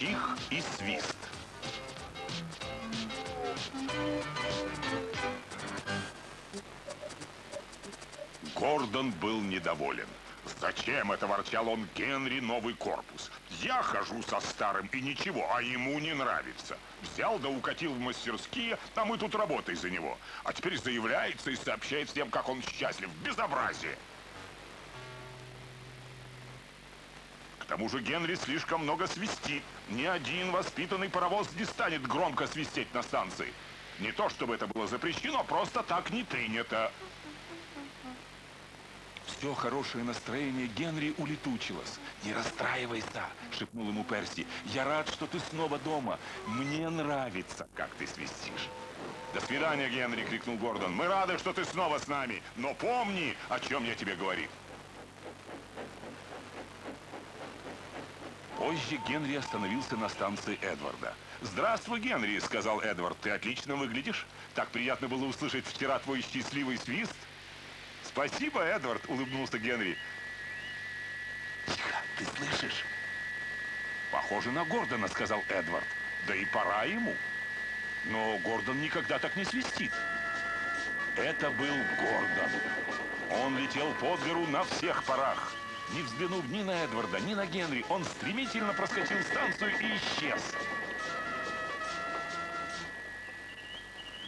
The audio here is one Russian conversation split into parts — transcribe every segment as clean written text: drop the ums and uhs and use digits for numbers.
Чих и свист. Гордон был недоволен. «Зачем это, — ворчал он, — Генри новый корпус? Я хожу со старым и ничего, а ему не нравится. Взял да укатил в мастерские, а мы тут работай за него. А теперь заявляется и сообщает всем, как он счастлив. Безобразие!» К тому же Генри слишком много свистит. Ни один воспитанный паровоз не станет громко свистеть на станции. Не то чтобы это было запрещено, просто так не принято. Все хорошее настроение Генри улетучилось. «Не расстраивайся», — шепнул ему Перси. «Я рад, что ты снова дома. Мне нравится, как ты свистишь». «До свидания, Генри!» — крикнул Гордон. «Мы рады, что ты снова с нами. Но помни, о чем я тебе говорил». Позже Генри остановился на станции Эдварда. «Здравствуй, Генри!» — сказал Эдвард. «Ты отлично выглядишь. Так приятно было услышать вчера твой счастливый свист». «Спасибо, Эдвард!» — улыбнулся Генри. «Тихо, ты слышишь?» «Похоже на Гордона», — сказал Эдвард. «Да и пора ему». Но Гордон никогда так не свистит. Это был Гордон. Он летел под гору на всех парах. Не взглянув ни на Эдварда, ни на Генри, он стремительно проскочил станцию и исчез.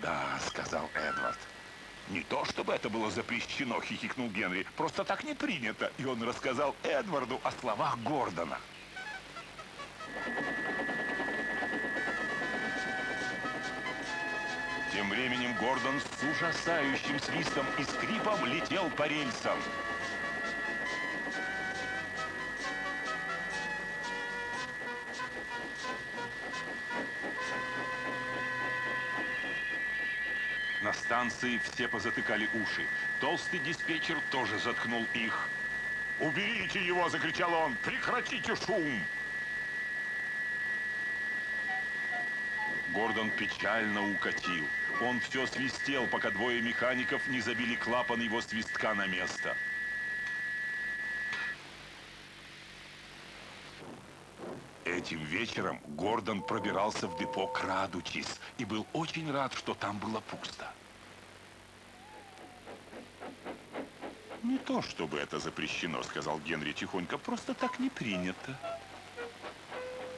«Да», — сказал Эдвард. «Не то чтобы это было запрещено», — хихикнул Генри. «Просто так не принято». И он рассказал Эдварду о словах Гордона. Тем временем Гордон с ужасающим свистом и скрипом летел по рельсам. На станции все позатыкали уши. Толстый диспетчер тоже заткнул их. «Уберите его!» — закричал он. «Прекратите шум!» Гордон печально укатил. Он все свистел, пока двое механиков не забили клапан его свистка на место. Этим вечером Гордон пробирался в депо, крадучись, и был очень рад, что там было пусто. «Не то чтобы это запрещено», — сказал Генри тихонько, — «просто так не принято».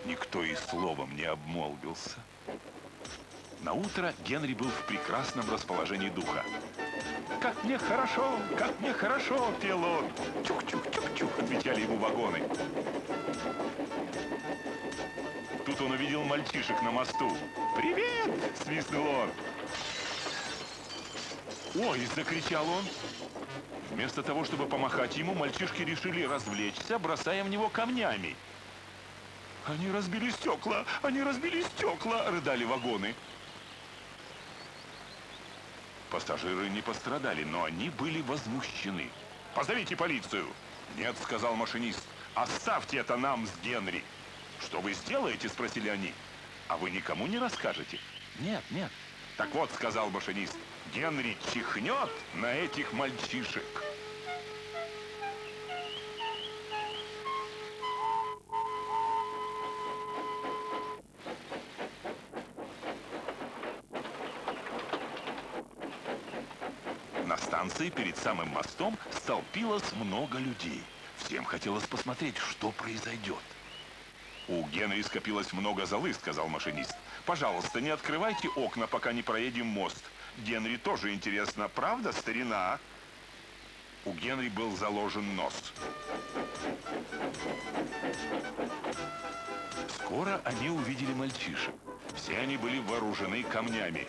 Никто и словом не обмолвился. Наутро Генри был в прекрасном расположении духа. как мне хорошо!» — пел он. «Чух-чух-чух-чух!» — отвечали ему вагоны. Тут он увидел мальчишек на мосту. «Привет!» — свистнул он. «Ой!» — закричал он. Вместо того, чтобы помахать ему, мальчишки решили развлечься, бросая в него камнями. «Они разбили стекла! Они разбили стекла!» — рыдали вагоны. Пассажиры не пострадали, но они были возмущены. «Позовите полицию!» «Нет», — сказал машинист, — «оставьте это нам с Генри». «Что вы сделаете?» — спросили они. «А вы никому не расскажете?» «Нет, нет». «Так вот», — сказал машинист, — «Генри чихнет на этих мальчишек». На станции перед самым мостом столпилось много людей. Всем хотелось посмотреть, что произойдет. «У Генри скопилось много золы», — сказал машинист. «Пожалуйста, не открывайте окна, пока не проедем мост. Генри тоже интересно, правда, старина?» У Генри был заложен нос. Скоро они увидели мальчишек. Все они были вооружены камнями.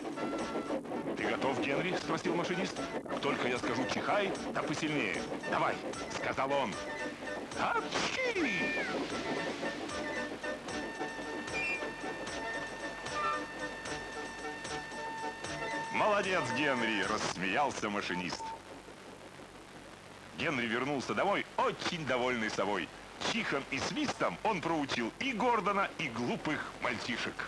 «Ты готов, Генри?» — спросил машинист. «Как только я скажу «чихай», да посильнее». «Давай!» — сказал он. «Апчхи!» «Молодец, Генри!» — рассмеялся машинист. Генри вернулся домой очень довольный собой. Чихом и свистом он проучил и Гордона, и глупых мальчишек.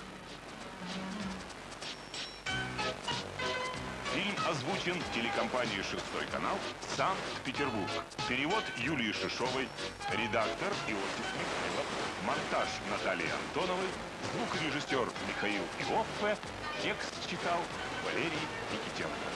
Фильм Озвучен телекомпанией «Шестой канал», Санкт-Петербург. Перевод Юлии Шишовой. Редактор Иосиф Михайлов. Монтаж Натальи Антоновой. Звукорежиссер Михаил Иоффе. Текст читал Валерий Никитенко.